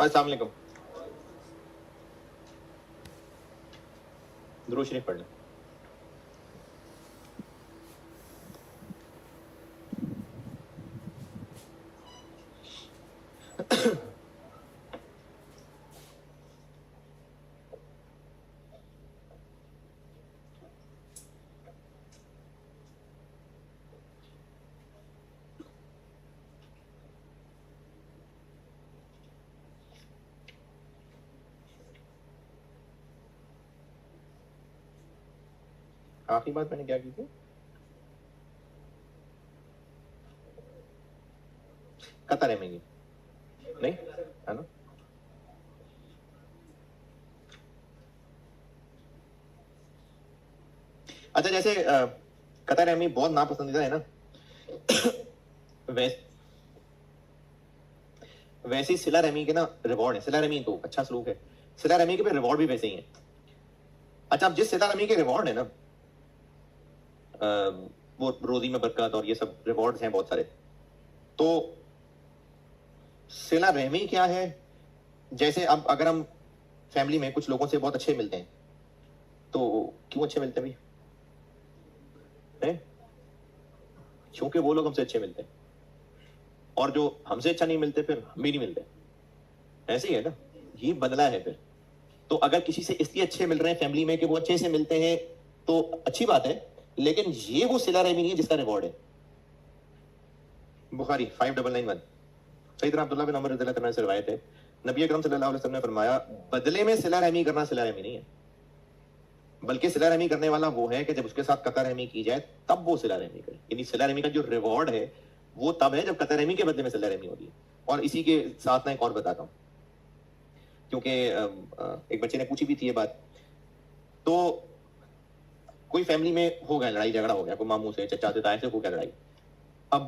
अस्सलाम वालेकुम। दुरूद शरीफ पढ़ लें। आखिरी बात मैंने क्या की थी? कतर रहेंगी नहीं है ना? अच्छा, जैसे कतर रहमी बहुत नापसंदीदा है ना, वैसे ही सिला रहमी के ना रिवॉर्ड है। सिला रहमी तो अच्छा सलूक है, सिला रहमी के भी रिवॉर्ड भी वैसे ही है। अच्छा, अब जिस सिला रहमी के रिवॉर्ड है ना, वो रोजी में बरकत और ये सब रिवॉर्ड्स हैं बहुत सारे। तो सिला रहमी क्या है? जैसे अब अगर हम फैमिली में कुछ लोगों से बहुत अच्छे मिलते हैं, तो क्यों अच्छे मिलते हैं भाई? क्योंकि वो लोग हमसे अच्छे मिलते हैं, और जो हमसे अच्छा नहीं मिलते फिर हम भी नहीं मिलते। ऐसे ही है ना, ये बदला है फिर। तो अगर किसी से इसलिए अच्छे मिल रहे हैं फैमिली में कि वो अच्छे से मिलते हैं तो अच्छी बात है, लेकिन ये वो सिला रहमी नहीं है जिसका रिवॉर्ड है। बुखारी 5991 सैयदना अब्दुल्लाह बिन उमर रज़ियल्लाहु अन्हु से रिवायत है, नबी अकरम सल्लल्लाहु अलैहि वसल्लम ने फरमाया, बदले में सिला रहमी करना सिला रहमी नहीं है, बल्कि सिला रहमी करने वाला वो है कि जब उसके साथ कतर रहमी की जाए तब वो सिला रहमी करे। यानी सिला रहमी का जो रिवॉर्ड है वो तब है जब कतर रहमी के बदले में सिला रहमी होती है। और इसी के साथ मैं एक और बताता हूँ, क्योंकि एक बच्चे ने पूछी भी थी ये बात। तो कोई फैमिली में हो गया, लड़ाई झगड़ा हो गया, कोई मामू से, चचा से, ताए से हो गया लड़ाई। अब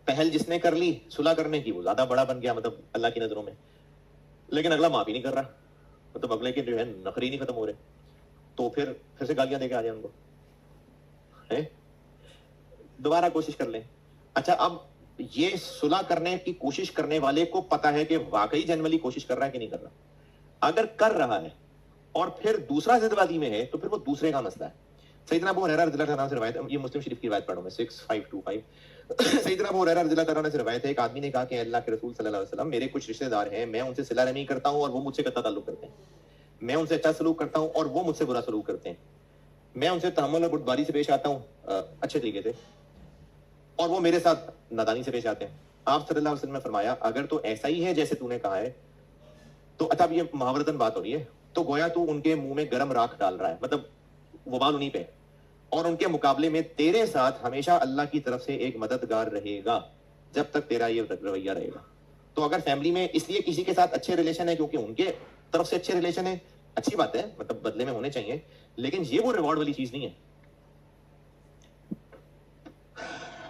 पहल जिसने कर ली सुलह करने की वो ज्यादा बड़ा बन गया, मतलब अल्लाह की नजरों में, लेकिन अगला माफी नहीं कर रहा, मतलब अगले के जो है नखरी नहीं खत्म हो रहे, तो फिर से गालियां देके आ जाए उनको, है? दोबारा कोशिश कर लें। अच्छा, अब ये सुलह करने की कोशिश करने वाले को पता है कि वाकई जनरली कोशिश कर रहा है कि नहीं कर रहा। अगर कर रहा है और फिर दूसरा जिद्दबाजी में है तो फिर वो दूसरे का मसला है। सैयदना अबू हुरैरा रज़ियल्लाहु अन्हु से रिवायत है, ये मुस्लिम शरीफ की रिवायत पढ़ो मैं 6525। सैयदना अबू हुरैरा रज़ियल्लाहु अन्हु से रिवायत है, एक आदमी ने कहा कि अल्लाह के रसूल सल्लल्लाहु अलैहि वसल्लम, मेरे कुछ रिश्तेदार हैं, मैं उनसे सिला रहमी करता हूं और वो मुझसे कत्ता ताल्लुक करते हैं। मैं उनसे अच्छा सलूक करता हूं और वो मुझसे बुरा सलूक करते हैं। मैं उनसे तहम्मुल और बुर्दबारी से पेश आता हूं अच्छे तरीके से, और वो मेरे साथ नादानी से पेश आते हैं। आप सल्लल्लाहु अलैहि वसल्लम ने फरमाया, अगर तो ऐसा ही है जैसे तूने कहा है तो, अच्छा अब ये मुहावरतन बात हो रही है, तो गोया तू उनके मुंह में गर्म राख डाल रहा है, मतलब वो बाल उन्हीं पे, और उनके मुकाबले में तेरे साथ हमेशा अल्लाह की तरफ से एक मददगार रहेगा जब तक तेरा ये रवैया रहेगा। तो अगर फैमिली में इसलिए किसी के साथ अच्छे रिलेशन है क्योंकि उनके तरफ से अच्छे रिलेशन है, अच्छी बात है, मतलब बदले में होने चाहिए, लेकिन ये वो रिवॉर्ड वाली चीज नहीं है।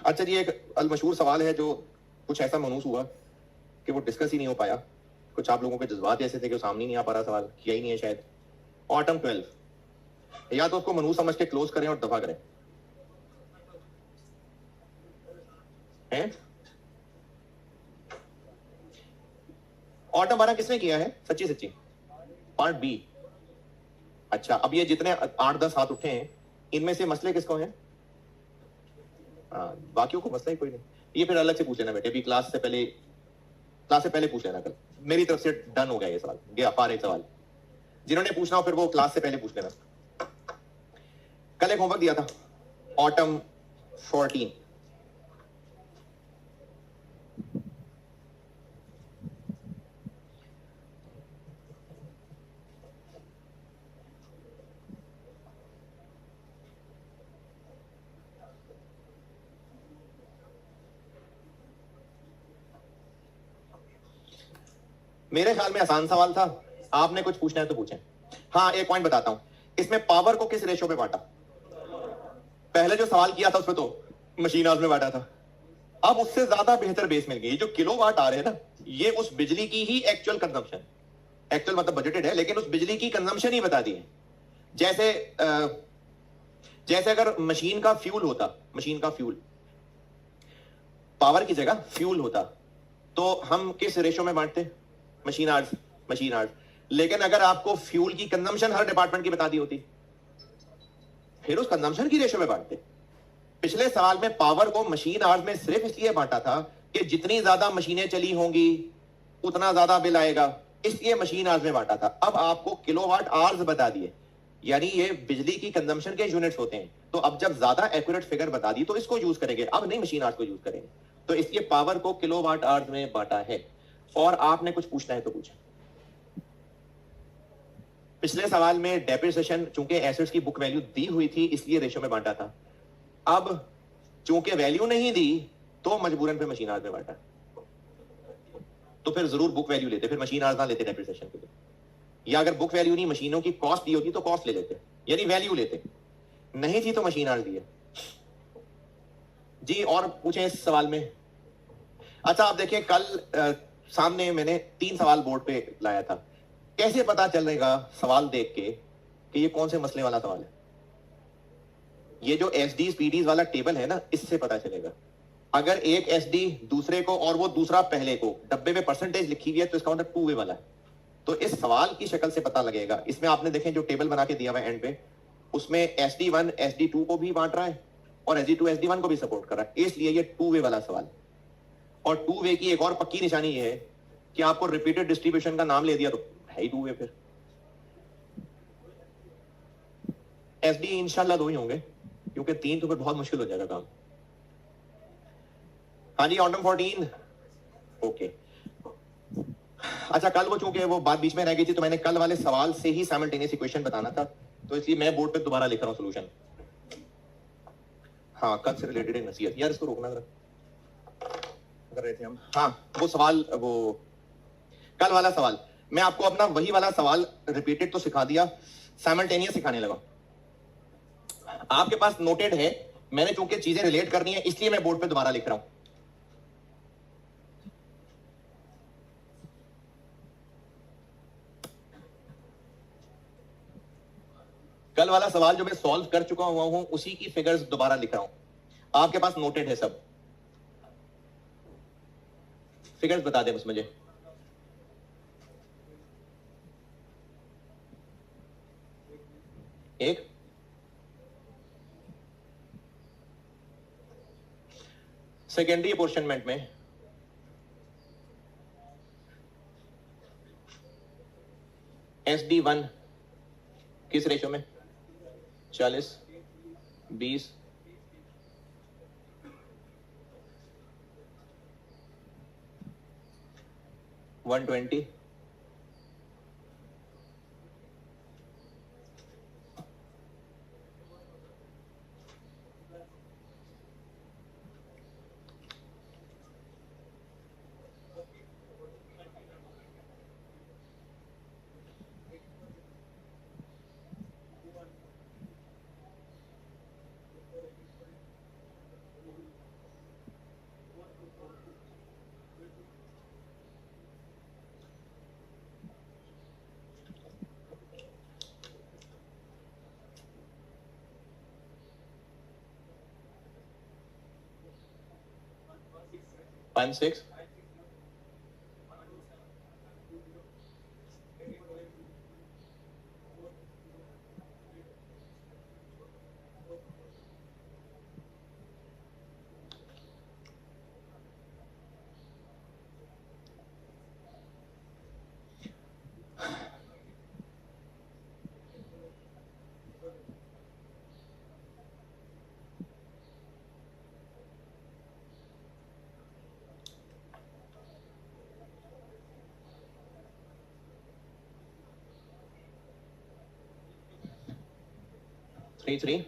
अच्छा जी, एक अलमशहूर सवाल है जो कुछ ऐसा मनूस हुआ कि वो डिस्कस ही नहीं हो पाया। कुछ आप लोगों के जज्बात ऐसे थे कि सामने नहीं आ पा रहा, सवाल किया ही नहीं है शायद। ऑटम 12, या तो उसको मनूस समझ के क्लोज करें और दफा करें, हैं? ऑटम 12 किसने किया है सच्ची सच्ची? Part B. अच्छा, अब ये जितने 8-10 हाथ उठे हैं इनमें से मसले किसको हैं? बाकियों को मसला ही कोई नहीं। ये फिर अलग से पूछ लेना बेटे, अभी क्लास से पहले पूछ लेना। कल मेरी तरफ से डन हो गया ये सवाल, गया पार एक सवाल। जिन्होंने पूछना हो फिर वो क्लास से पहले पूछ लेना। कल एक होमवर्क दिया था, ऑटम 14। मेरे ख्याल में आसान सवाल था, आपने कुछ पूछना है तो पूछें। हाँ, एक पॉइंट बताता हूं, इसमें पावर को किस रेशो पे बांटा? पहले जो सवाल किया था उसमें तो मशीन हाउस में बांटा था, अब उससे ज्यादा बेहतर बेस मिल गई। जो किलोवाट आ रहे हैं ना, ये उस बिजली की ही एक्चुअल कंजम्पशन, एक्चुअल मतलब बजटेड है, लेकिन उस बिजली की कंजम्पशन ही बता दी है। जैसे अगर मशीन का फ्यूल पावर की जगह फ्यूल होता, तो हम किस रेशो में बांटते? Machine hours. लेकिन अगर आपको फ्यूल की कंजम्पशन हर डिपार्टमेंट की बता दी होती, फिर उस कंजम्पशन की रेशियो में बांटते। पिछले सवाल में पावर को मशीन आवर्स में सिर्फ इसलिए बांटा था कि जितनी ज्यादा मशीनें चली होंगी उतना ज्यादा बिल आएगा, इसलिए मशीन आवर्स में बांटा था। अब आपको किलोवाट आवर्स बता दिए, यानी ये बिजली की कंजम्पशन के यूनिट्स होते हैं। तो अब जब ज्यादा एक्यूरेट फिगर बता दी तो इसको यूज करेंगे, अब नहीं मशीन आवर्स को यूज करेंगे। तो इसलिए पावर को किलोवाट आवर्स में बांटा है। और आपने कुछ पूछना है तो पूछे। पिछले सवाल में डेप्रिसिएशन चूंकि एसेट्स की बुक वैल्यू दी हुई थी इसलिए रेशियो में बांटा था। अब चूंकि वैल्यू नहीं दी तो मजबूरन पे मशीन आवर्स में बांटा। तो फिर जरूर बुक वैल्यू लेते, फिर मशीन आवर्स ना लेते डेप्रिसिएशन के लिए। या अगर बुक वैल्यू नहीं मशीनों की कॉस्ट दी होती तो कॉस्ट ले लेते, यानी वैल्यू लेते। नहीं थी तो मशीन आवर्स दिए। जी और पूछे इस सवाल में। अच्छा आप देखिए कल सामने मैंने 3 सवाल बोर्ड पे लाया था। कैसे पता चलेगा सवाल देख के कि ये कौन से मसले वाला सवाल है? ये जो एसडीज पीडीज वाला टेबल है ना, इससे पता चलेगा। अगर एक एसडी दूसरे को और वो दूसरा पहले को डब्बे में परसेंटेज लिखी हुई है तो इसका मतलब 2 वे वाला है। तो इस सवाल की शक्ल से पता लगेगा। इसमें आपने देखें जो टेबल बना के दिया हुआ है एंड पे, उसमें SD1 SD2 को भी बांट रहा है और SD2 SD1 को भी सपोर्ट कर रहा है, इसलिए ये 2 वे वाला सवाल। और 2 वे की एक और पक्की निशानी ये है कि आपको रिपीटेड डिस्ट्रीब्यूशन का नाम ले दिया तो है ही 2 वे। फिर SD इंशाल्लाह 2 ही होंगे, क्योंकि 3 तो फिर बहुत मुश्किल हो जाएगा काम। हाँ जी ऑटम 14 ओके। अच्छा कल वो चूंकि वो बात बीच में रह गई थी तो मैंने कल वाले सवाल से ही साइमल्टेनियस इक्वेशन बताना था, तो इसलिए मैं बोर्ड पे दोबारा लिख रहा हूँ सोल्यूशन। हाँ कल से रिलेटेड है नसीहत। यार इसको रोकना जरा, कर रहे थे हम। हाँ वो सवाल, वो कल वाला सवाल मैं आपको अपना वही वाला सवाल रिपीटेड तो सिखा दिया, साइमल्टेनियस सिखाने लगा। आपके पास नोटेड है, मैंने चूंकि चीजें रिलेट करनी है इसलिए मैं बोर्ड पे दोबारा लिख रहा हूं। कल वाला सवाल जो मैं सॉल्व कर चुका हुआ हूं उसी की फिगर्स दोबारा लिख रहा हूं। आपके पास नोटेड है सब, फिगर्स बता दे बस मुझे। एक सेकेंडरी अपोर्शनमेंट में SD1 किस रेशो में? 40 20 120 16 3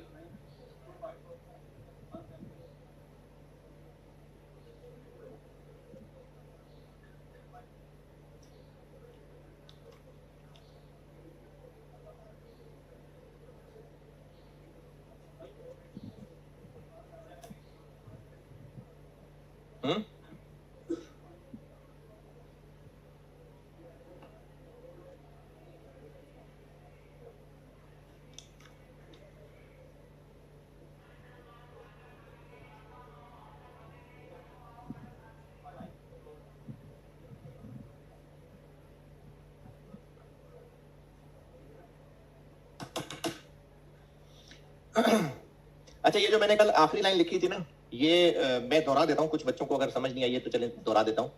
अच्छा, ये जो मैंने कल आखिरी लाइन लिखी थी ना, ये मैं दोहरा देता हूं, कुछ बच्चों को अगर समझ नहीं आई है तो चले दोहरा देता हूं।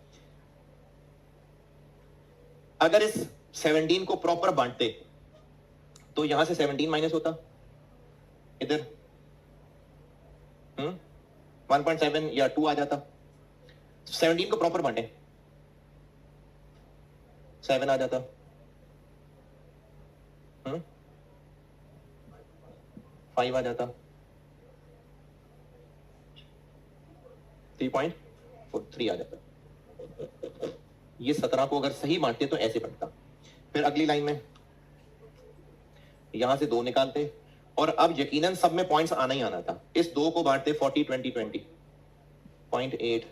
अगर इस 17 को प्रॉपर बांटते तो यहां से 17 माइनस होता, इधर 1.7 या 2 आ जाता। 17 को प्रॉपर बांटे, 7 आ जाता। 5 आ जाता, 3.3 आ जाता। ये 17 को अगर सही बांटते तो ऐसे बनता। फिर अगली लाइन में यहां से 2 निकालते, और अब यकीनन सब में पॉइंट्स आना ही आना था। इस 2 को बांटते 40 20 20, 0.8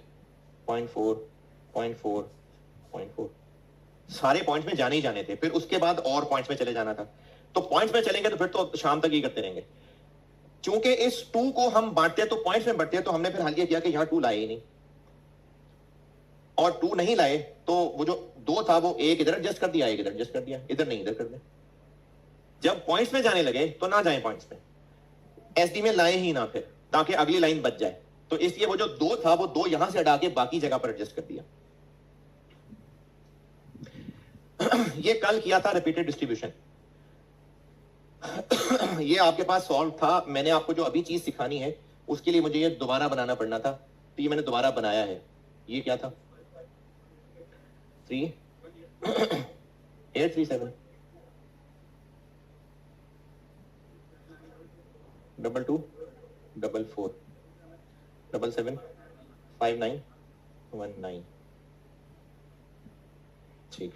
0.4 0.4 0.4, सारे पॉइंट्स में जाने ही जाने थे। फिर उसके बाद और पॉइंट्स में चले जाना था। तो पॉइंट्स में चलेंगे तो फिर तो शाम तक ही करते रहेंगे। चूंकि इस 2 को हम बांटते तो पॉइंट्स में बढ़ते, तो हमने फिर हल ये किया कि यहां 2 लाए ही नहीं, और 2 नहीं लाए तो वो जो 2 था वो एक इधर एडजस्ट कर दिया, एक इधर एडजस्ट कर दिया, इधर नहीं इधर कर दिया। जब पॉइंट्स में जाने लगे तो ना जाए पॉइंट्स में, एसडी में लाए ही ना फिर, ताकि अगली लाइन बच जाए। तो इसलिए वो जो 2 था वो 2 यहां से हटा के बाकी जगह पर एडजस्ट कर दिया। ये कल किया था रिपीटेड डिस्ट्रीब्यूशन। ये आपके पास सॉल्व था। मैंने आपको जो अभी चीज सिखानी है उसके लिए मुझे ये दोबारा बनाना पड़ना था, तो ये मैंने दोबारा बनाया है। ये क्या था? 3 8 3 7 2 2 4 4 7 7 5 9 1 9। ठीक,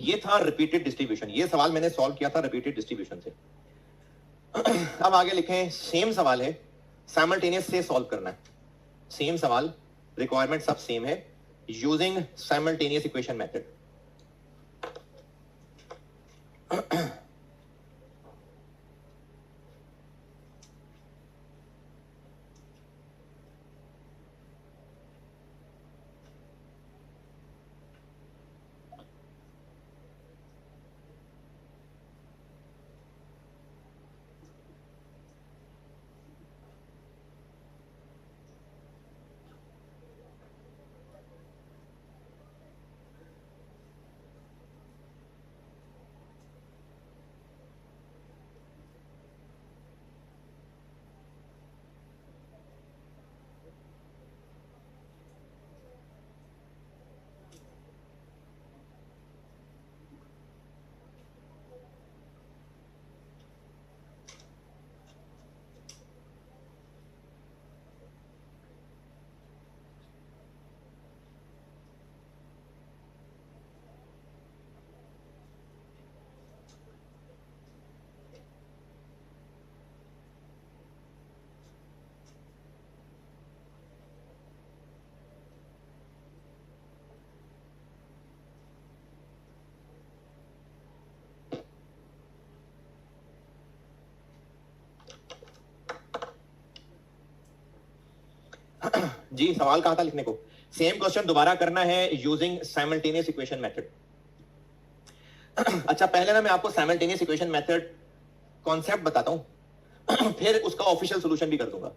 ये था रिपीटेड डिस्ट्रीब्यूशन। ये सवाल मैंने सॉल्व किया था रिपीटेड डिस्ट्रीब्यूशन से। अब आगे लिखें, सेम सवाल है, साइमल्टेनियस से सॉल्व करना है। सेम सवाल, रिक्वायरमेंट सब सेम है, यूजिंग साइमल्टेनियस इक्वेशन मेथड। जी, सवाल कहा था लिखने को, सेम क्वेश्चन दोबारा करना है यूजिंग साइमल्टेनियस इक्वेशन मेथड। अच्छा, पहले ना मैं आपको साइमल्टेनियस इक्वेशन मेथड कॉन्सेप्ट बताता हूं, फिर उसका ऑफिशियल सॉल्यूशन भी कर दूंगा।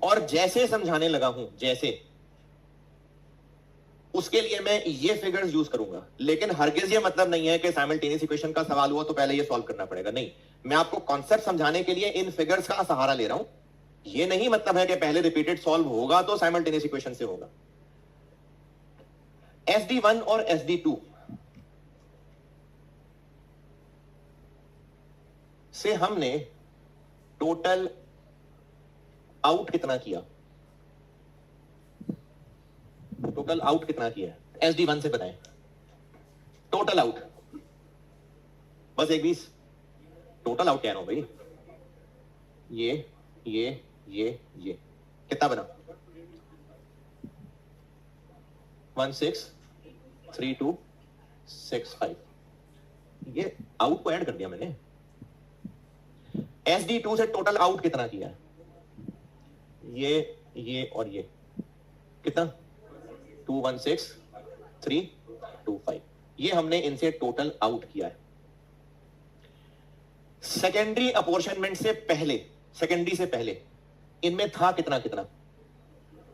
और जैसे समझाने लगा हूं, जैसे उसके लिए मैं ये फिगर्स यूज करूंगा। लेकिन हरगिज ये मतलब नहीं है कि साइमल्टेनियस इक्वेशन का सवाल हुआ तो पहले ये सॉल्व करना पड़ेगा, नहीं। मैं आपको कॉन्सेप्ट समझाने के लिए इन फिगर्स का सहारा ले रहा हूं। ये नहीं मतलब है कि पहले रिपीटेड सॉल्व होगा तो साइमल्टेनियस इक्वेशन से होगा। SD1 और SD2 से हमने टोटल आउट कितना किया? टोटल आउट कितना किया SD1 से बताएं। टोटल आउट बस एक 20 टोटल आउट कह रहा हूं भाई। ये कितना बना? 163265। ये आउट को ऐड कर दिया मैंने। SD2 से टोटल आउट कितना किया? ये और ये कितना? 216325। ये हमने इनसे टोटल आउट किया है। सेकेंडरी अपॉर्शनमेंट से पहले, सेकेंडरी से पहले इनमें था कितना कितना,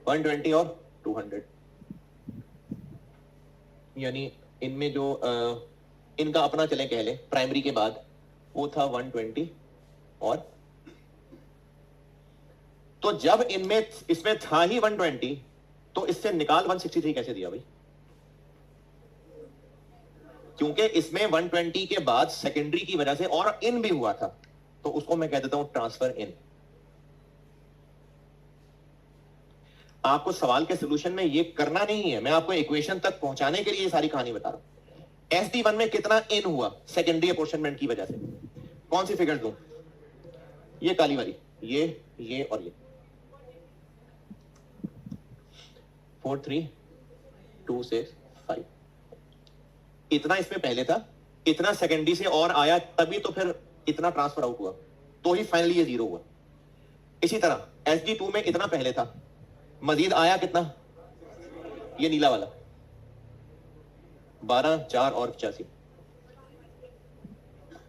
120 और 200, यानी इनमें जो इनका अपना चले कह ले प्राइमरी के बाद वो था 120 और, तो जब इनमें इसमें था ही 120 तो इससे निकाल 163 कैसे दिया भाई? क्योंकि इसमें 120 के बाद सेकेंडरी की वजह से और इन भी हुआ था, तो उसको मैं कह देता हूं ट्रांसफर इन। आपको सवाल के सोल्यूशन में ये करना नहीं है, मैं आपको इक्वेशन तक पहुंचाने के लिए ये सारी कहानी बता रहा हूं। SD1 में कितना इन हुआ सेकेंडरी अपॉर्शनमेंट की वजह से? कौन सी फिगर दूं? ये काली वाली, ये और ये 4 3 2 6 5, इतना इसमें पहले था, इतना सेकेंडरी से और आया, तभी तो फिर इतना ट्रांसफर आउट हुआ, तो ही फाइनली ये 0 हुआ। इसी तरह SD2 में इतना पहले था, मजीद आया कितना, ये नीला वाला 12 4 और 85,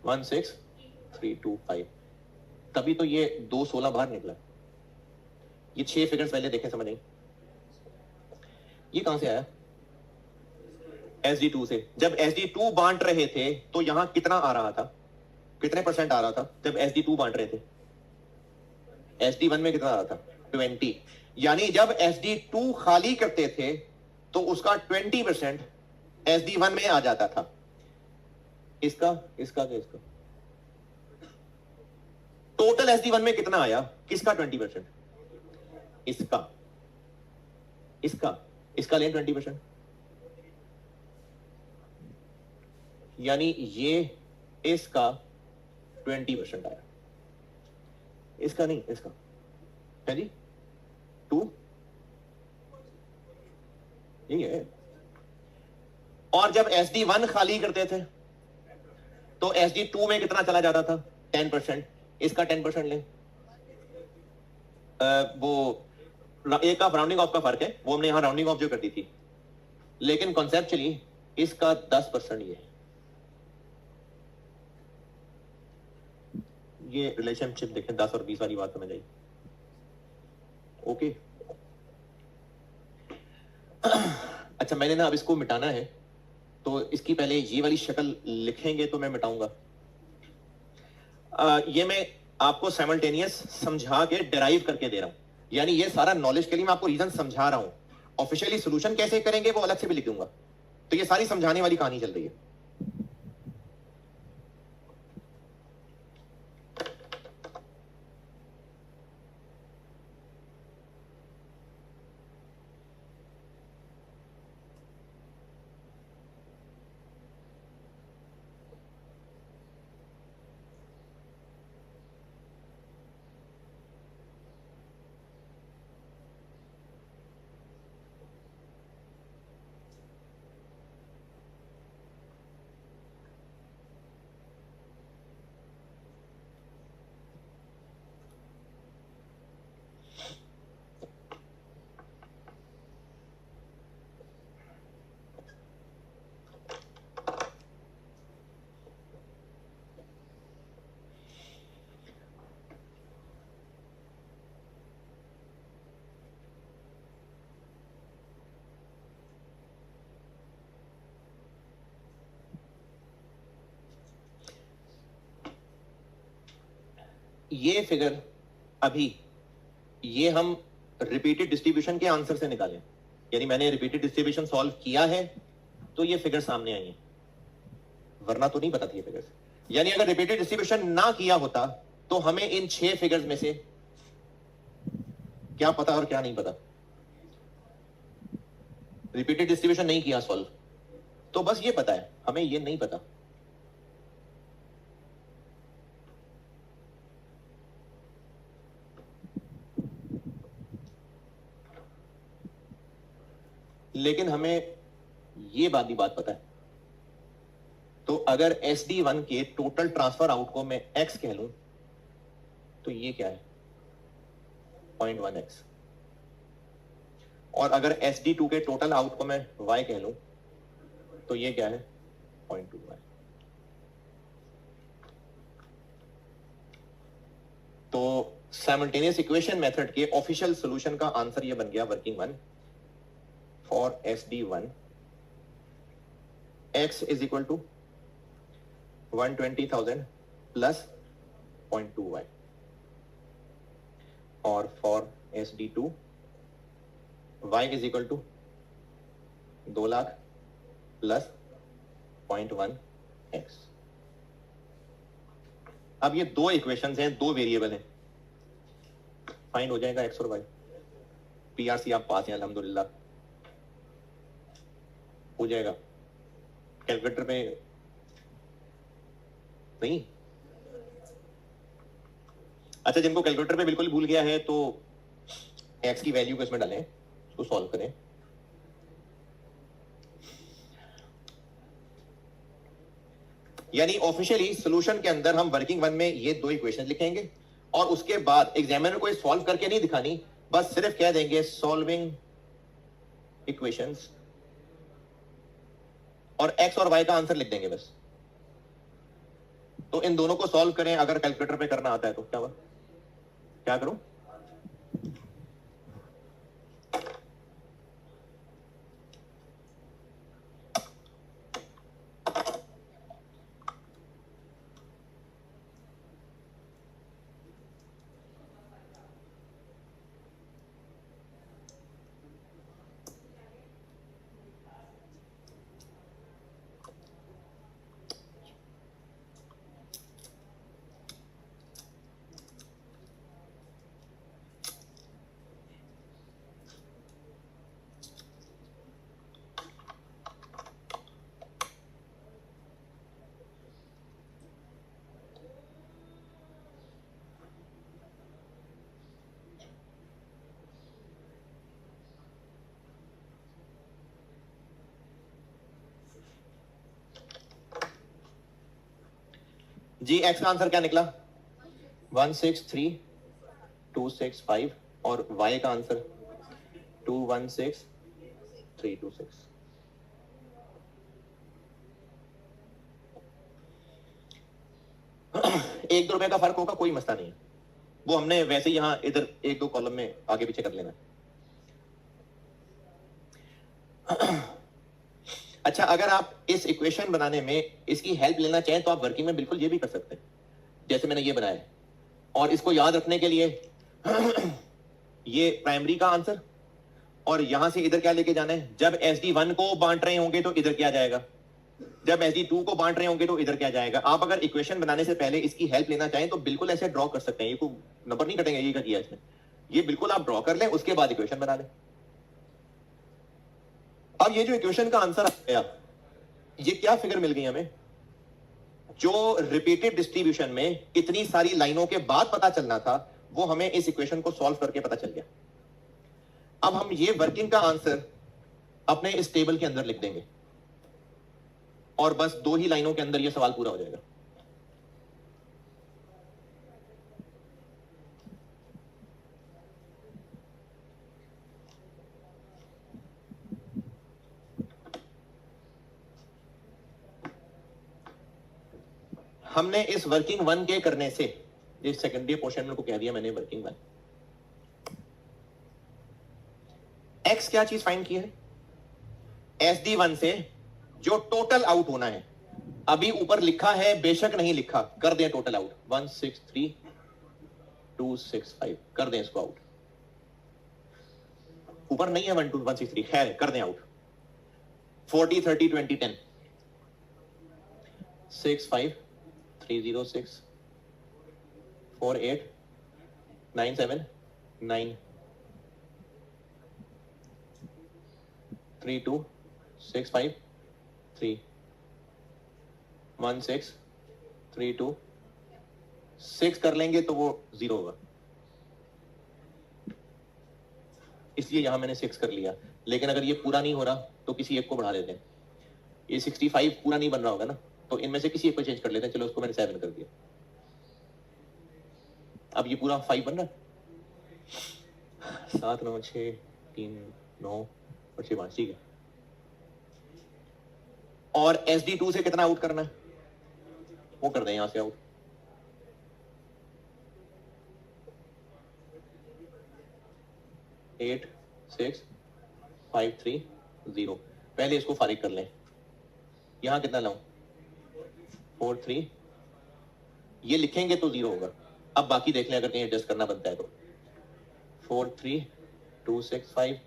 1 6 3 2 5, तभी तो ये 2 16 बाहर निकला। ये 6 फिगर्स पहले देखें, समझ नहीं ये कहां से आया? SD2 से। जब SD2 बांट रहे थे तो यहां कितना आ रहा था, कितने % आ रहा था जब SD2 बांट रहे थे? SD1 में कितना आ रहा था? 20। यानी जब SD2 खाली करते थे तो उसका 20% SD1 में आ जाता था। इसका टोटल SD1 में कितना आया? किसका 20%? इसका लें 20%, यानी ये इसका 20% आया, इसका नहीं, इसका है जी 2, यही है। और जब SD1 खाली करते थे तो SD2 में कितना चला जाता था? 10%, इसका 10% लें। वो एक का राउंडिंग ऑफ का फर्क है, वो हमने यहां राउंडिंग ऑफ जो कर दी थी, लेकिन कॉन्सेप्चुअली इसका 10% ये रिलेशनशिप देखें, 10 और 20 वाली बात समझ आई? ओके। अच्छा, मैंने ना अब इसको मिटाना है, तो इसकी पहले ये वाली शक्ल लिखेंगे तो मैं मिटाऊंगा। ये मैं आपको साइमल्टेनियस समझा के डिराइव करके दे रहा हूं, यानी ये सारा नॉलेज के लिए मैं आपको रीजन समझा रहा हूं। ऑफिशियली सोल्यूशन कैसे करेंगे वो अलग से भी लिख दूंगा, तो ये सारी समझाने वाली कहानी चल रही है। ये फिगर अभी ये हम रिपीटेड डिस्ट्रीब्यूशन के आंसर से निकालें, यानी मैंने रिपीटेड डिस्ट्रीब्यूशन सॉल्व किया है तो ये फिगर सामने आई है, वरना तो नहीं पता थी ये फिगर्स। यानी अगर रिपीटेड डिस्ट्रीब्यूशन ना किया होता तो हमें इन 6 फिगर्स में से क्या पता और क्या नहीं पता। रिपीटेड डिस्ट्रीब्यूशन नहीं किया सॉल्व, तो बस ये पता है, हमें ये नहीं पता। लेकिन हमें ये बात पता है। तो अगर SD1 के टोटल ट्रांसफर आउट को मैं x कह लूं तो ये क्या है? 0.1x। और अगर SD2 के टोटल आउट को मैं y कह लूं तो ये क्या है? 0.2y। तो साइमल्टेनियस इक्वेशन मेथड के ऑफिशियल सॉल्यूशन का आंसर ये बन गया working one for SD1 x is equal to 120,000 plus 0.2y और for SD2 y is equal to 2 lakh plus 0.1x। अब ये दो इक्वेशंस हैं, दो वेरिएबल हैं, फाइंड हो जाएगा x और y। PRC आप पास हैं अल्हम्दुलिल्लाह, हो जाएगा। कैलकुलेटर पे नहीं, अच्छा जिनको कैलकुलेटर पे बिल्कुल भूल गया है तो x की वैल्यू को इसमें डालें, उसको सॉल्व करें। यानी ऑफिशियली सॉल्यूशन के अंदर हम वर्किंग वन में ये दो इक्वेशन लिखेंगे और उसके बाद एग्जामिनर को सॉल्व करके नहीं दिखानी, बस सिर्फ कह देंगे सॉल्विंग इक्वेशंस और x और y का आंसर लिख देंगे बस। तो इन दोनों को सॉल्व करें, अगर कैलकुलेटर पे करना आता है तो क्या हुआ, क्या करूं? जी x का आंसर क्या निकला? 163,265 और y का आंसर 216,326। एक दो रुपए का फर्क होगा, कोई मसला नहीं है, वो हमने वैसे ही यहां इधर एक दो कॉलम में आगे पीछे कर लेना है। अच्छा, अगर आप इस इक्वेशन बनाने में इसकी हेल्प लेना चाहें तो आप वर्किंग में बिल्कुल ये भी कर सकते हैं, जैसे मैंने ये बनाया है। और इसको याद रखने के लिए ये प्राइमरी का आंसर और यहां से इधर क्या लेके जाना है, जब SD1 को बांट रहे होंगे तो इधर क्या जाएगा, जब SD2 को बांट रहे होंगे तो इधर क्या जाएगा। आप अगर इक्वेशन बनाने से पहले इसकी हेल्प लेना चाहें तो बिल्कुल ऐसे ड्रॉ कर सकते हैं, ये को नंबर नहीं कटेंगे, ये क्या किया इसमें, ये बिल्कुल आप ड्रॉ कर लें, उसके बाद इक्वेशन बना लें। अब ये जो इक्वेशन का आंसर आ गया, ये क्या फिगर मिल गई हमें, जो रिपीटेड डिस्ट्रीब्यूशन में इतनी सारी लाइनों के बाद पता चलना था, वो हमें इस इक्वेशन को सॉल्व करके पता चल गया। अब हम ये वर्किंग का आंसर अपने इस टेबल के अंदर लिख देंगे और बस दो ही लाइनों के अंदर ये सवाल पूरा हो जाएगा। हमने इस वर्किंग वन के करने से, इस सेकेंडरी पोर्शन में को कह दिया मैंने वर्किंग वन, एक्स क्या चीज फाइंड की है, SD1 से जो टोटल आउट होना है, अभी ऊपर लिखा है बेशक नहीं लिखा, कर दें टोटल आउट 163,265 कर दें इसको आउट, ऊपर नहीं है 163, खैर कर दें आउट। 40 30 20 10 65306 48979 32653 16326 कर लेंगे तो वो 0 होगा, इसलिए यहां मैंने 6 कर लिया। लेकिन अगर ये पूरा नहीं हो रहा तो किसी एक को बढ़ा देते हैं, ये 65 पूरा नहीं बन रहा होगा ना, तो इनमें से किसी एक को चेंज कर लेते हैं। चलो उसको मैंने 7 कर दिया, अब ये पूरा 5 बन रहा है, 7 9 6 3 9 और 6 5, ठीक है। और SD2 से कितना आउट करना है वो कर दें यहां से आउट, 86530। पहले इसको फारिग कर लें, यहां कितना लाऊं 43, ये लिखेंगे तो 0 होगा। अब बाकी देख लें अगर कहीं एडजस्ट करना बनता है तो 43265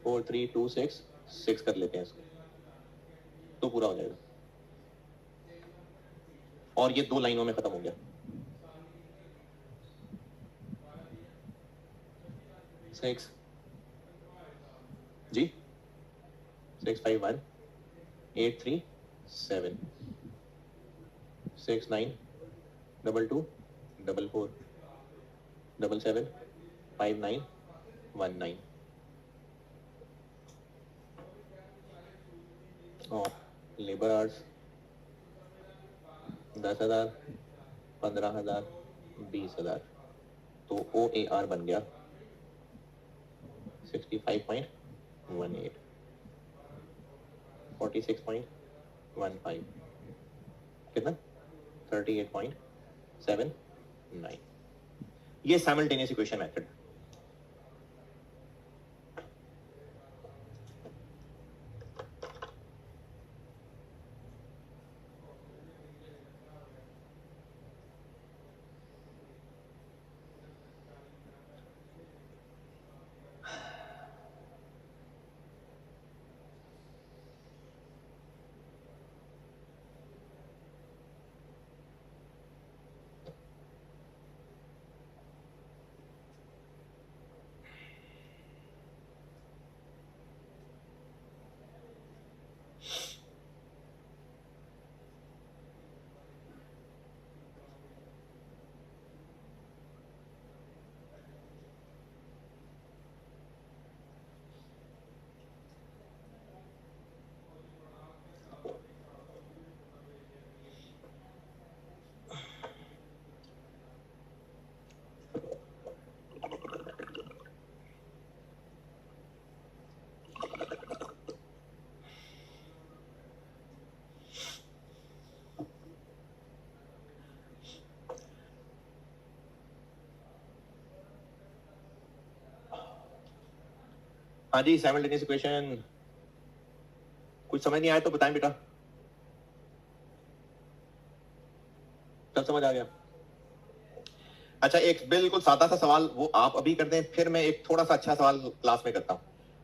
43266 कर लेते हैं इसको, तो पूरा हो जाएगा और ये 2 लाइनों में खत्म हो गया। 6 जी 651837 692244775919 और लेबर आवर्स 10,000 15,000 20,000, तो OAR बन गया 65.18 46.15 कितना 38.79। ये साइमल्टेनियस इक्वेशन मेथड। हाँ जी, साइमल्टेनियस इक्वेशन कुछ समझ नहीं आया तो बताएं बेटा, सब समझ आ गया? अच्छा, एक बिल्कुल सादा सा सवाल वो आप अभी कर दें, फिर मैं एक थोड़ा सा अच्छा सवाल क्लास में करता हूं।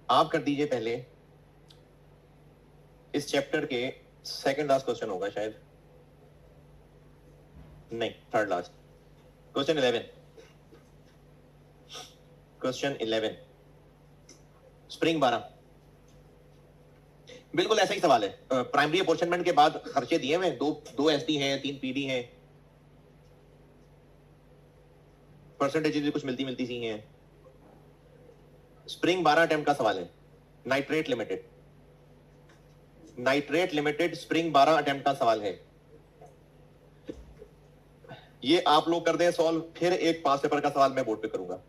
आप कर दीजिए पहले इस चैप्टर के सेकंड लास्ट क्वेश्चन होगा शायद, नहीं third last, question 11। Question 11 spring 12, बिल्कुल ऐसा ही सवाल है। प्राइमरी अपॉर्चनमेंट के बाद खर्चे दिए हुए, दो एसडी हैं, 3 पीडी हैं, परसेंटेजेस भी कुछ मिलती सी हैं। स्प्रिंग 12 अटेम्प्ट का सवाल है, नाइट्रेट लिमिटेड स्प्रिंग 12 अटेम्प्ट का सवाल है। ये आप लोग कर दें सॉल्व, फिर एक पास पेपर का सवाल मैं बोर्ड पे करूंगा।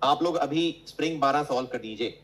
आप लोग अभी स्प्रिंग 12 सॉल्व कर दीजिए।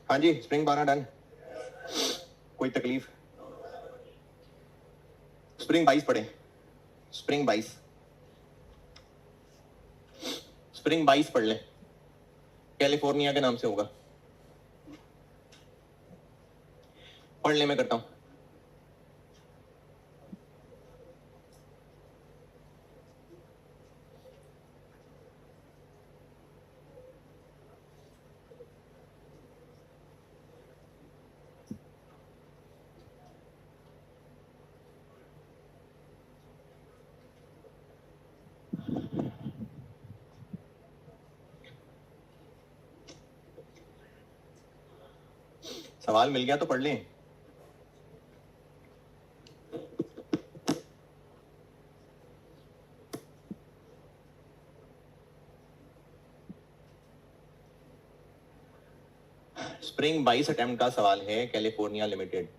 हाँ जी, स्प्रिंग 12 डन। कोई तकलीफ? स्प्रिंग 22 पढ़े, स्प्रिंग 22, स्प्रिंग 22 पढ़ ले, कैलिफोर्निया के नाम से होगा। पढ़ ले, मैं करता हूं। सवाल मिल गया तो पढ़ लें। स्प्रिंग 22 अटेम्प्ट का सवाल है, कैलिफोर्निया लिमिटेड।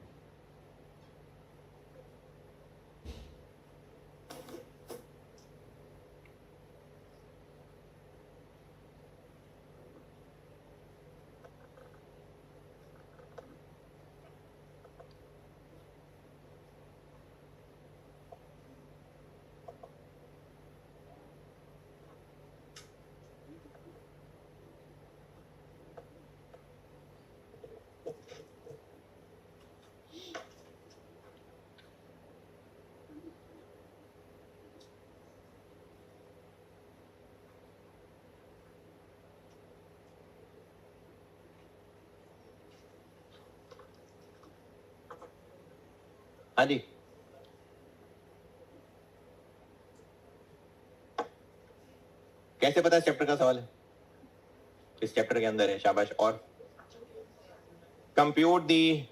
हाँ जी, कैसे पता इस चैप्टर का सवाल है? इस चैप्टर के अंदर है, शाबाश। और कंप्यूट दी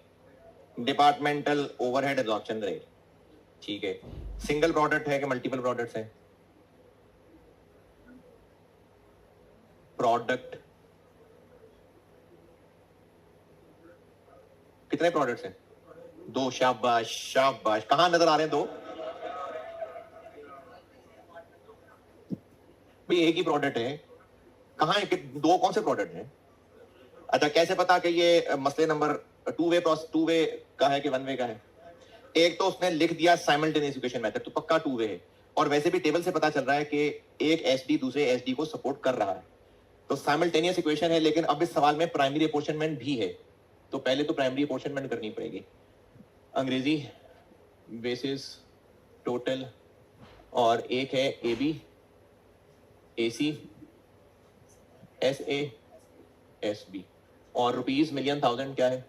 डिपार्टमेंटल ओवरहेड एब्जॉर्प्शन रेट। ठीक है, सिंगल प्रोडक्ट है कि मल्टीपल प्रोडक्ट्स है? प्रोडक्ट कितने प्रोडक्ट्स हैं? दो। शाबाश शाबाश। कहां नजर आ रहे हैं दो? भाई एक ही प्रोडक्ट है, कहां है? दो कौन से प्रोडक्ट हैं? अच्छा, कैसे पता कि ये मसले नंबर टू वे का है कि वन वे का है? एक तो उसने लिख दिया साइमल्टेनियस इक्वेशन मेथड, तो पक्का टू वे है, और वैसे भी टेबल से पता चल रहा है कि एक एसडी दूसरे एसडी को सपोर्ट कर रहा है, तो साइमल्टेनियस इक्वेशन है। लेकिन अब इस सवाल में प्राइमरी अपोर्शनमेंट भी है, तो पहले तो प्राइमरी अपोर्शनमेंट करनी पड़ेगी। अंग्रेजी बेसिस टोटल, और एक है A B A C S A S B, और रुपीज मिलियन थाउजेंड क्या है,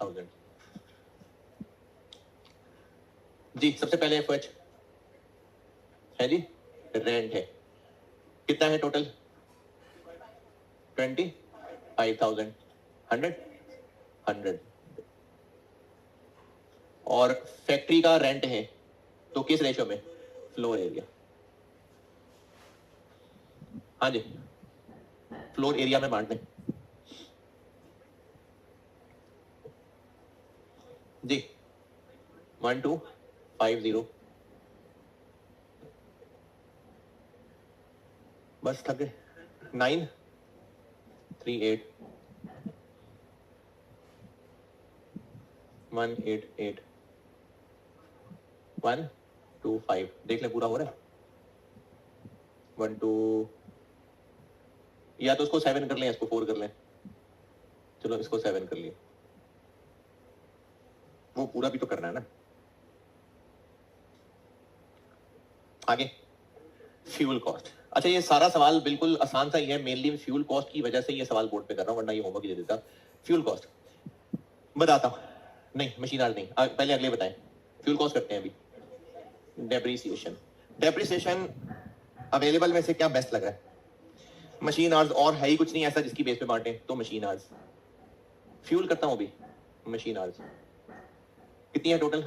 1000 जी। सबसे पहले एफएच है जी, रेंट है, कितना है टोटल, 25,000, 100, और फैक्ट्री का रेंट है, तो किस रेशो में, फ्लोर एरिया। हाँ जी, फ्लोर एरिया में बांट दें जी। 1250, बस थक गए। 938 188 125, देख ले पूरा हो रहा है। 12, या तो इसको 7 कर लें, इसको 4 कर लें, चलो इसको 7 कर लिए, वो पूरा भी तो करना है ना। आगे फ्यूल कॉस्ट। अच्छा, ये सारा सवाल बिल्कुल आसान सा ही है, मेनली फ्यूल कॉस्ट की वजह से ये सवाल बोर्ड पे कर रहा हूं, वरना ये होमवर्क दे देता। फ्यूल कॉस्ट बताता हूं, नहीं मशीन आर्स नहीं, पहले अगले बताएं। फ्यूल कॉस्ट करते हैं अभी। डेप्रिसिएशन, डेप्रिसिएशन अवेलेबल में से क्या बेस्ट लग रहा है, मशीन आर्स, और है ही कुछ नहीं ऐसा जिसकी बेस पे बांटे, तो मशीन आर्स। फ्यूल करता हूं अभी, मशीन आर्स कितनी है टोटल,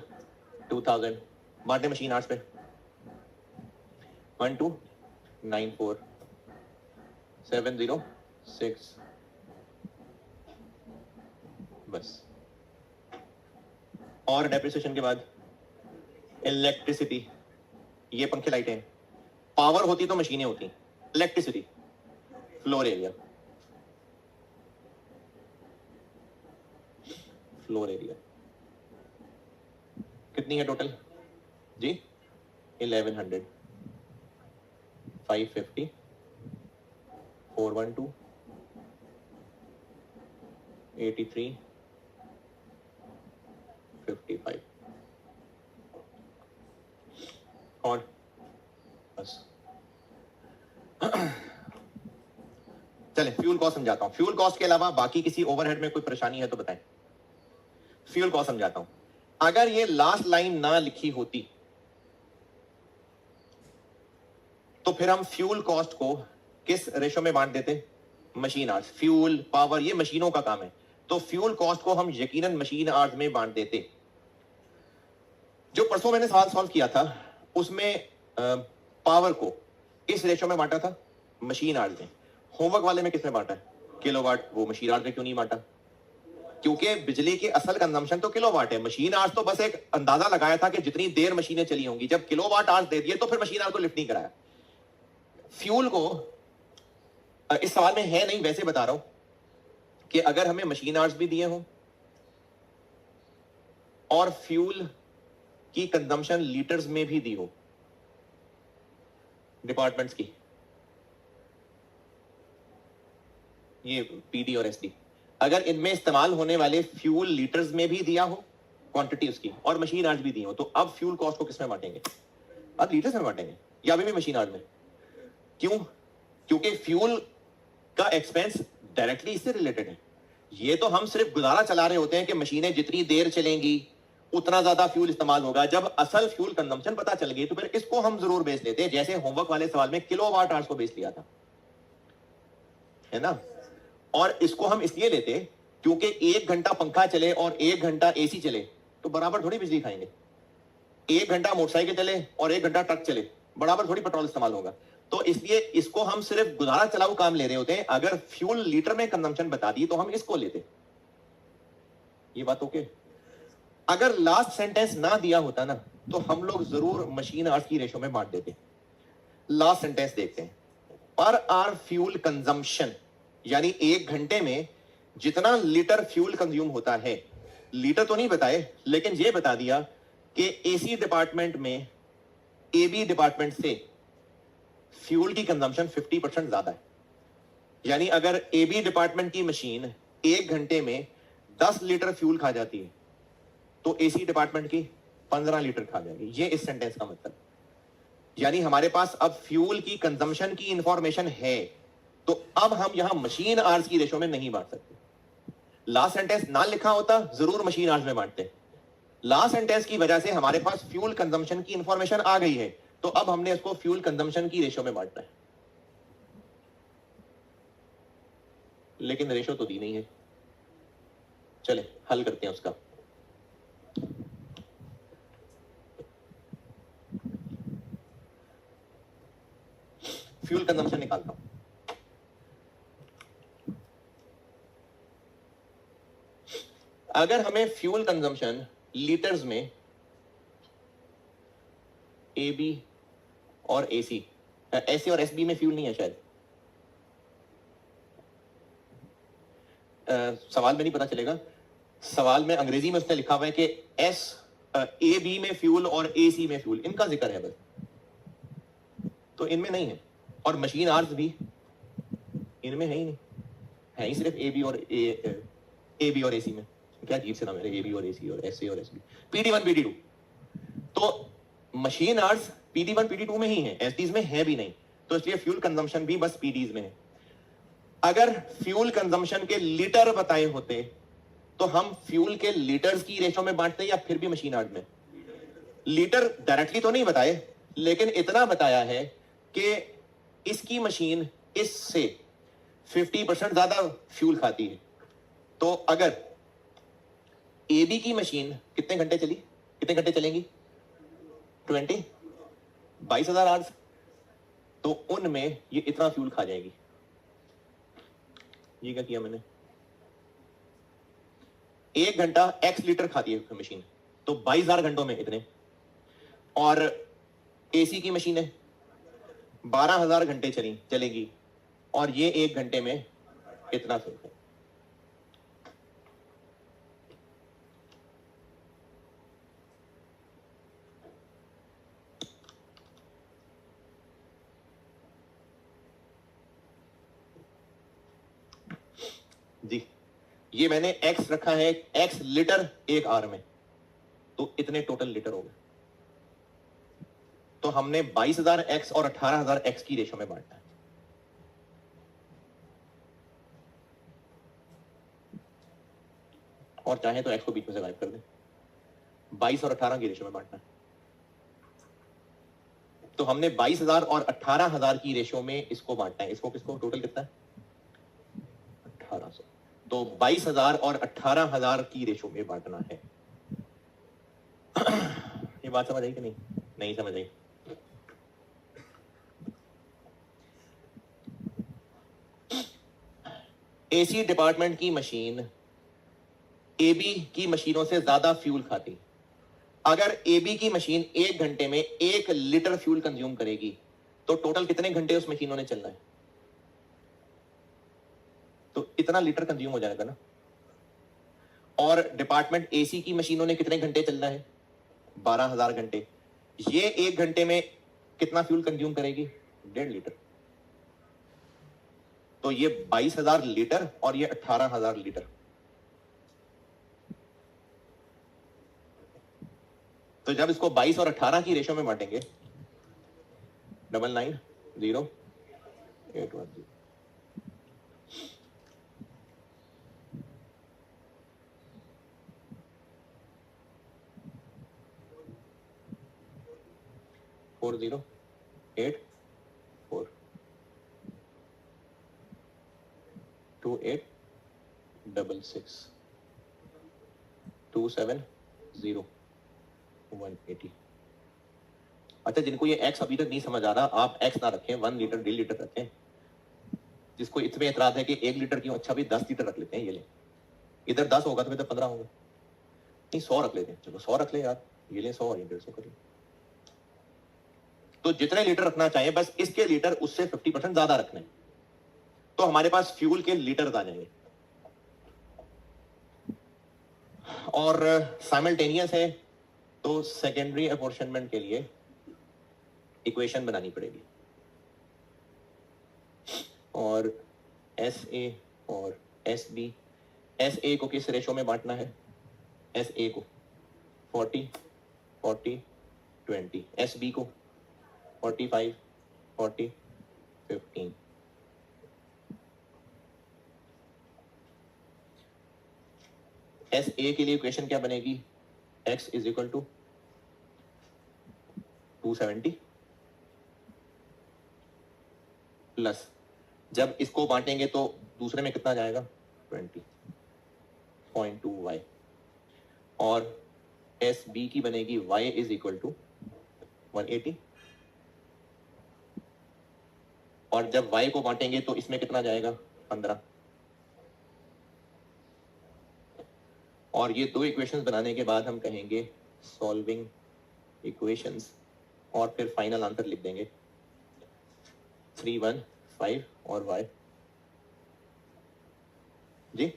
2000, बांटे मशीन आर्स पे, 1294706, बस। और डेप्रिसिएशन के बाद इलेक्ट्रिसिटी, ये पंखे लाइटें, पावर होती तो मशीनें होती, electricity, floor area, floor area कितनी है टोटल जी, 1100, 550, 412, 83, 55, और बस। चले फ्यूल कॉस्ट समझाता हूं। फ्यूल कॉस्ट के अलावा बाकी किसी ओवरहेड में कोई परेशानी है तो बताएं। फ्यूल कॉस्ट समझाता हूं। अगर ये लास्ट लाइन ना लिखी होती तो फिर हम फ्यूल कॉस्ट को किस रेशो में बांट देते, मशीन आवर्स। फ्यूल, पावर, ये मशीनों का काम है, तो फ्यूल कॉस्ट को हम यकीनन मशीन आवर्स में बांट देते। जो परसों मैंने सवाल सॉल्व किया था उसमें पावर को इस रेशो में बांटा था, मशीन आवर्स में। होमवर्क वाले में किसने बांटा है, किलोवाट, वो मशीन आवर्स में क्यों नहीं बांटा, क्योंकि बिजली की असल कंजम्पशन तो किलोवाट है। मशीन आवर्स तो बस एक अंदाजा लगाया था कि जितनी देर मशीनें चली होंगी, जब किलोवाट आवर्स दे दिए तो फिर मशीन आवर्स को लिफ्ट नहीं कराया। फ्यूल को इस सवाल में है नहीं, वैसे बता रहा हूं कि अगर हमें मशीन आवर्स भी दिए हों और फ्यूल की कंजम्पशन लीटर्स में भी दी हो डिपार्टमेंट्स की, ये पीडी और एसडी, अगर इनमें इस्तेमाल होने वाले फ्यूल लीटर्स में भी दिया हो क्वांटिटी उसकी, और मशीन आवर्स भी दी हो, तो अब फ्यूल कॉस्ट को किसमें बांटेंगे, अब लीटर्स में बांटेंगे या अभी भी मशीन आवर्स में। क्यों, क्योंकि फ्यूल का एक्सपेंस डायरेक्टली इससे रिलेटेड है। ये तो हम सिर्फ गुजारा चला रहे होते हैं कि मशीनें जितनी देर चलेंगी उतना ज्यादा फ्यूल इस्तेमाल होगा। जब असल फ्यूल कंजम्पशन पता चल गई तो फिर इसको हम जरूर बेच लेते हैं, जैसे होमवर्क वाले सवाल में किलोवाट आवर्स को बेच लिया था, है ना। और इसको हम इसलिए लेते क्योंकि 1 घंटा पंखा चले और 1 घंटा एसी चले तो बराबर थोड़ी बिजली खाएंगे। 1 घंटा मोटरसाइकिल चले और 1 घंटा ट्रक चले, बराबर थोड़ी पेट्रोल इस्तेमाल होगा। तो इसलिए इसको हम सिर्फ गुजारा चलाऊ काम ले रहे होते हैं। अगर फ्यूल लीटर में कंजम्पशन बता दी तो हम इसको लेते। ये बात ओके। अगर लास्ट सेंटेंस ना दिया होता ना तो हम लोग जरूर मशीन आवर्स की रेशो में बांट देते। लास्ट सेंटेंस देखते हैं, पर आवर फ्यूल कंजम्पशन, यानी 1 घंटे में जितना लीटर फ्यूल कंज्यूम होता है लीटर तो नहीं बताए, लेकिन ये बता दिया कि एसी डिपार्टमेंट में एबी डिपार्टमेंट से फ्यूल की कंजम्पशन 50% ज्यादा है। यानी अगर एबी डिपार्टमेंट की मशीन 1 घंटे में 10 लीटर फ्यूल खा जाती है तो एसी डिपार्टमेंट की 15 लीटर खा जाएगी। ये इस सेंटेंस का मतलब। यानी हमारे पास अब फ्यूल की कंजम्पशन की इंफॉर्मेशन है, तो अब हम यहां मशीन आवर्स की रेशो में नहीं बांट सकते। लास्ट सेंटेंस ना लिखा होता जरूर मशीन आवर्स में बांटते। लास्ट सेंटेंस की वजह से हमारे पास फ्यूल कंजम्पशन की इंफॉर्मेशन आ गई है, तो अब हमने इसको फ्यूल कंजम्पशन की रेशो में बांटना है, लेकिन रेशो तो दी नहीं है। चले हल करते हैं उसका। फ्यूल कंजम्पशन निकालता हूं। अगर हमें फ्यूल कंजम्पशन लीटर्स में ए बी और एसी, एसी और एसबी में फ्यूल नहीं है शायद, सवाल में नहीं पता चलेगा। सवाल में अंग्रेजी में उसने लिखा हुआ है कि एस ए बी में फ्यूल और ए सी में फ्यूल, इनका जिक्र है बस, तो इनमें नहीं है। और मशीन आर्स भी इनमें है ही नहीं, है ही सिर्फ ए बी और ए बी और एसी में। क्या अजीब से नाम है, ए बी और एसी और एस ए और एस बी, PD1 PD2। तो मशीन आर्स PD1 PD2 में ही है, एसडीज में है भी नहीं, तो इसलिए फ्यूल कंजम्पशन भी बस पीडीज में है। अगर फ्यूल कंजम्पशन के लीटर बताए होते तो हम फ्यूल के लीटर्स की रेशो में बांटते या फिर भी मशीन आर्ट में? लीटर डायरेक्टली तो नहीं बताए, लेकिन इतना बताया है कि इसकी मशीन इससे 50% ज्यादा फ्यूल खाती है। तो अगर एबी की मशीन कितने घंटे चली, कितने घंटे चलेंगी? 22,000 आवर्स, तो उनमें ये इतना फ्यूल खा जाएगी। ये क्या किया मैंने, 1 घंटा x लीटर खाती है मशीन, तो 22,000 घंटों में इतने। और एसी की मशीन है 12,000 घंटे चलेगी, और ये 1 घंटे में इतना फ्यूल है। जी, ये मैंने x रखा है, x लीटर 1 आवर में, तो इतने टोटल लीटर हो गए। तो हमने 22,000 x और 18,000 x की रेशो में बांटना है। और चाहे तो x को बीच में से गायब कर दें, 22 और 18 की रेशो में बांटना है। तो हमने 22,000 और 18,000 की रेशो में इसको बांटना है। इसको किसको, टोटल कितना है? 1800। तो 22,000 और 18,000 की रेशो में बांटना है। ये बात समझ आई कि नहीं? नहीं समझ आई? एसी डिपार्टमेंट की मशीन एबी की मशीनों से ज्यादा फ्यूल खाती। अगर एबी की मशीन 1 घंटे में 1 लीटर फ्यूल कंज्यूम करेगी, तो टोटल कितने घंटे उस मशीनों ने चलना है? तो इतना लीटर कंज्यूम हो जाएगा ना। और डिपार्टमेंट एसी की मशीनों ने कितने घंटे चलना है? 12,000 घंटे। ये 1 घंटे में कितना फ्यूल कंज्यूम करेगी? 1.5 लीटर। तो ये 22,000 लीटर और ये 18,000 लीटर। तो जब इसको 22 और 18 की रेशो में बांटेंगे, 990810 4084 2866 270 180। अच्छा, जिनको ये x अभी तक नहीं समझ आ रहा, आप x ना रखें, 1 लीटर 1.5 लीटर रखें। जिसको इसमें एतराज है कि 1 लीटर क्यों, अच्छा भी 10 लीटर रख लेते हैं। ये ले, इधर 10 होगा तो इधर 15 होगा। नहीं, 100 रख लेते हैं, चलो 100 रख ले यार। ये ले 100 और 150 कर ले। तो जितने लीटर रखना चाहिए, बस इसके लीटर उससे 50% ज्यादा रखने, तो हमारे पास फ्यूल के लीटर आ जाएंगे। और साइमल्टेनियस है तो सेकेंडरी अपॉर्शनमेंट के लिए इक्वेशन बनानी पड़ेगी, और एस ए और एस बी, एस ए को किस रेशो में बांटना है, एस ए को 40 40 20, एस बी को 45 40 15। एस ए के लिए इक्वेशन क्या बनेगी, x is equal to 270 plus, जब इसको बांटेंगे तो दूसरे में कितना जाएगा 20.2y, और एस बी की बनेगी y इज इक्वल टू 180, और जब y को बांटेंगे तो इसमें कितना जाएगा 15, और ये दो इक्वेशंस बनाने के बाद हम कहेंगे सॉल्विंग इक्वेशंस, और फिर फाइनल आंसर लिख देंगे 315 और y जी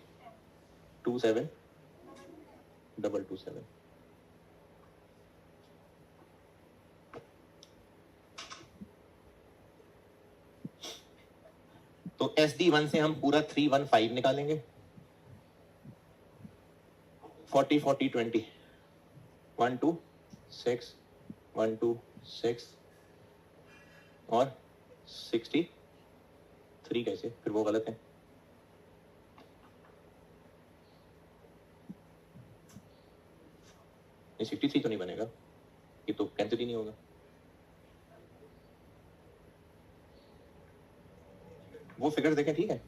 27227। तो SD1 से हम पूरा 315 निकालेंगे, 40 40 20 1 2 6 1 2 6 और 63, कैसे फिर वो गलत है, ये 63 तो नहीं बनेगा, ये तो कैंसिल ही नहीं होगा, वो फिगर देखें ठीक है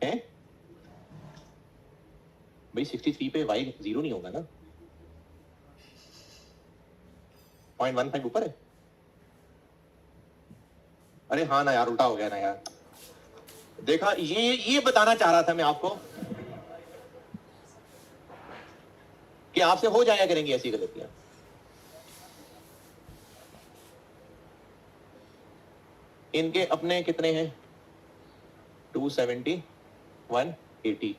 हैं भाई, 63 पे y 0 नहीं होगा ना, 0.15 ऊपर है, अरे हाँ ना यार, उल्टा हो गया ना यार, देखा, ये बताना चाह रहा था मैं आपको कि आपसे हो जाया करेंगी ऐसी गलतियां। इनके अपने कितने हैं 270 180,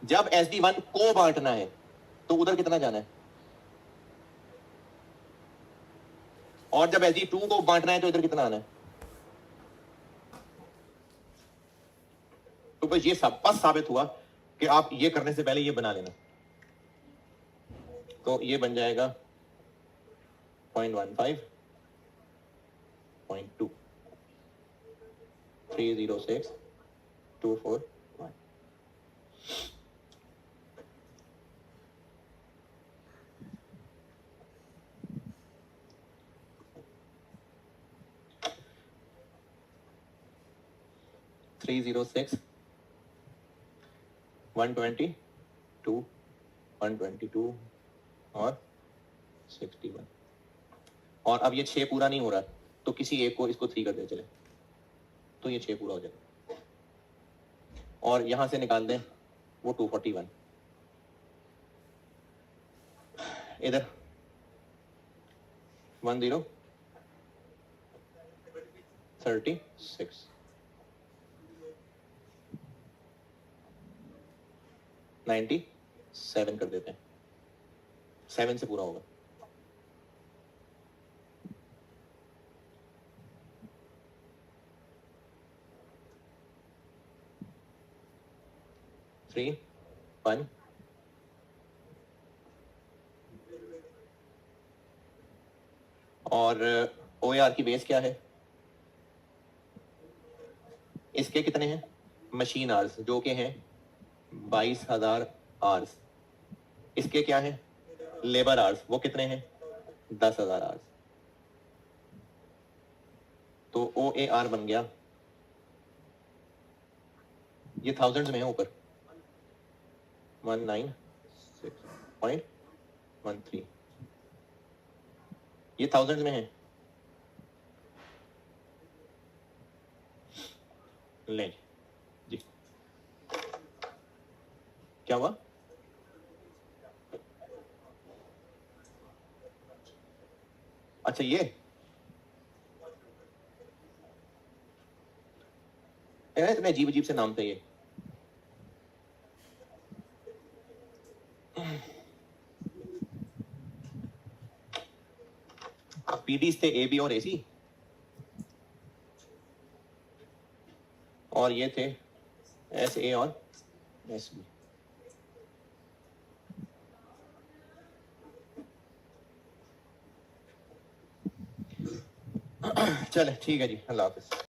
जब SD1 को बांटना है तो उधर कितना जाना है, और जब SD2 को बांटना है तो इधर कितना आना है, तो बस ये सब बस साबित हुआ कि आप ये करने से पहले ये बना लेना, तो ये बन जाएगा 0.15 0.2 306 241। 306 122 122 और 61, और अब ये 6 पूरा नहीं हो रहा तो किसी एक को इसको 3 कर दे चले, तो ये 6 पूरा हो जाएगा, और यहां से निकाल दें वो 241, इधर 10 36 97 कर देते हैं, 7 से पूरा होगा, थ्री 1 और OAR की बेस क्या है, इसके कितने हैं मशीन आवर्स जो कि हैं 22,000 आवर्स, इसके क्या है लेबर आवर्स वो कितने हैं 10,000 आवर्स, तो OAR बन गया, ये थाउजेंड्स में है ऊपर 196.13, ये थाउजेंड्स में है, ले जी क्या हुआ, अच्छा ये इतने अजीब अजीब से नाम थे ये। पीडीज थे ए बी और एसी, और ये थे एस ए और एस बी। चले ठीक है जी, अल्लाह हाफिज।